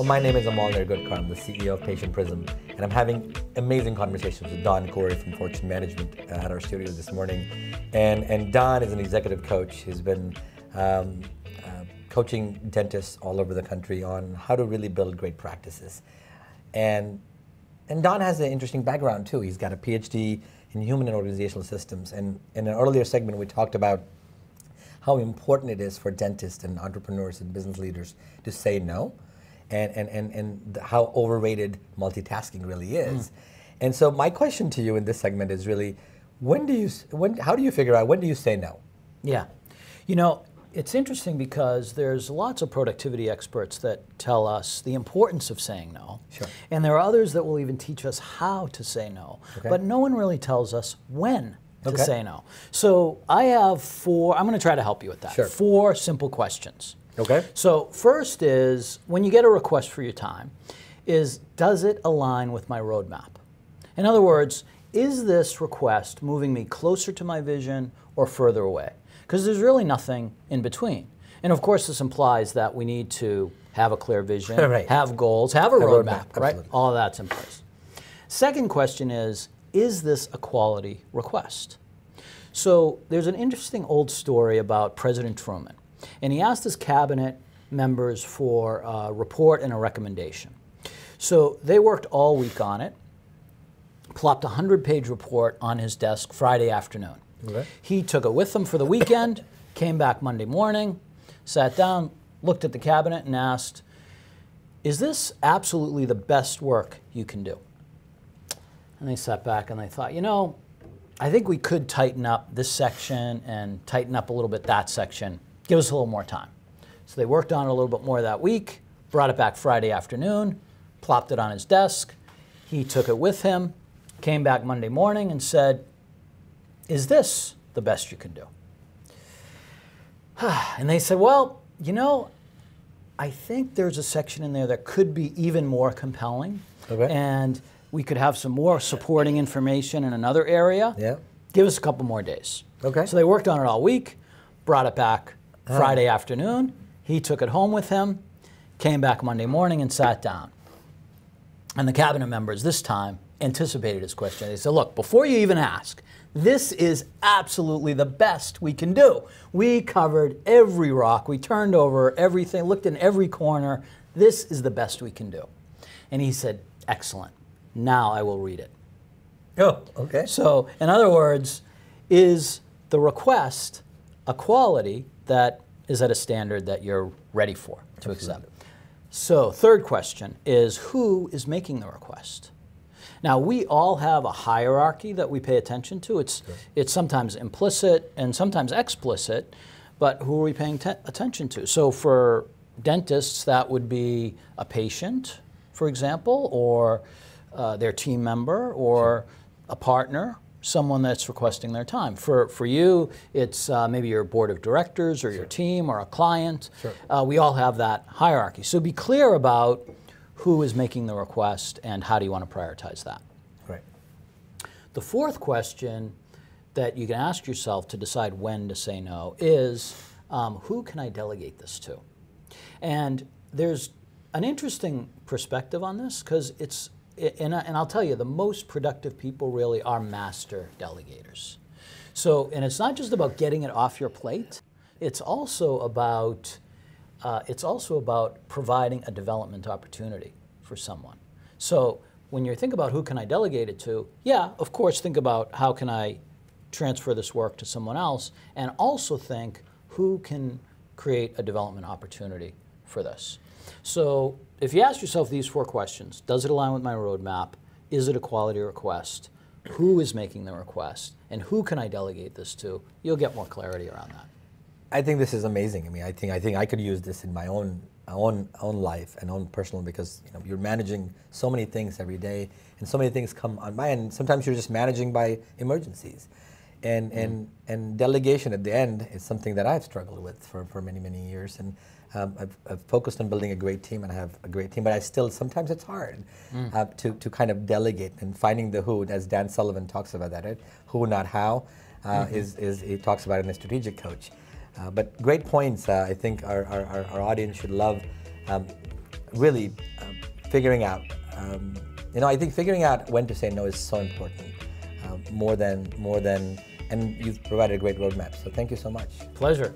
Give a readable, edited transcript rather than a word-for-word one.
My name is Amal Nirgudkar. I'm the CEO of Patient Prism, and I'm having amazing conversations with Don Corey from Fortune Management at our studio this morning. And Don is an executive coach. He's been coaching dentists all over the country on how to really build great practices. And Don has an interesting background too. He's got a PhD in human and organizational systems. And in an earlier segment, we talked about how important it is for dentists and entrepreneurs and business leaders to say no, and how overrated multitasking really is. And so my question to you in this segment is really, how do you figure out when do you say no? Yeah, you know, it's interesting because there's lots of productivity experts that tell us the importance of saying no. Sure. And there are others that will even teach us how to say no. Okay. But no one really tells us when to Okay. say no. So I have I'm going to try to help you with that. Sure. 4 simple questions. Okay. So first is, when you get a request for your time, does it align with my roadmap? In other words, is this request moving me closer to my vision or further away? Because there's really nothing in between. And of course, this implies that we need to have a clear vision, Right. have goals, have a roadmap, right? absolutely. All of that's in place. Second question is this a quality request? So there's an interesting old story about President Truman. And he asked his cabinet members for a report and a recommendation. So they worked all week on it, plopped a 100-page report on his desk Friday afternoon. Okay. He took it with him for the weekend, came back Monday morning, sat down, looked at the cabinet and asked, is this absolutely the best work you can do? And they sat back and they thought, you know, I think we could tighten up this section and tighten up a little bit that section. Give us a little more time. So they worked on it a little bit more that week, brought it back Friday afternoon, plopped it on his desk. He took it with him, came back Monday morning and said, is this the best you can do? And they said, well, you know, I think there's a section in there that could be even more compelling. Okay. And we could have some more supporting information in another area. Yeah. Give us a couple more days. Okay. So they worked on it all week, brought it back Friday afternoon. He took it home with him, came back Monday morning and sat down. And the cabinet members this time anticipated his question. They said, look, before you even ask, this is absolutely the best we can do. We covered every rock, we turned over everything, looked in every corner. This is the best we can do. And he said, excellent. Now I will read it. Oh, okay. So, in other words, is the request a quality that is at a standard that you're ready for to accept? So, third question is, who is making the request? Now, we all have a hierarchy that we pay attention to. It's sometimes implicit and sometimes explicit, but who are we paying attention to? So for dentists, that would be a patient, for example, or their team member, or a partner, someone that's requesting their time. For you, it's maybe your board of directors or your team or a client. Sure. We all have that hierarchy. So be clear about who is making the request and how do you want to prioritize that. Right. The fourth question that you can ask yourself to decide when to say no is, who can I delegate this to? And there's an interesting perspective on this, because and I'll tell you, the most productive people really are master delegators. So, and it's not just about getting it off your plate, it's also about providing a development opportunity for someone. So when you think about who can I delegate it to, yeah, of course, think about how can I transfer this work to someone else, and also think who can create a development opportunity for this. So if you ask yourself these 4 questions, does it align with my roadmap? Is it a quality request? Who is making the request? And who can I delegate this to? You'll get more clarity around that. I think this is amazing. I mean, I think I could use this in my own life and own personal, because you know, you're managing so many things every day, and so many things come on by, and sometimes you're just managing by emergencies, and delegation at the end is something that I've struggled with for many years, and I've focused on building a great team, and I have a great team, but I still, sometimes it's hard to kind of delegate, and finding the who, as Dan Sullivan talks about that, right? Who, not how, he talks about it in the strategic coach. But great points. I think our audience should love really figuring out. I think figuring out when to say no is so important, more than, and you've provided a great roadmap. So thank you so much. Pleasure.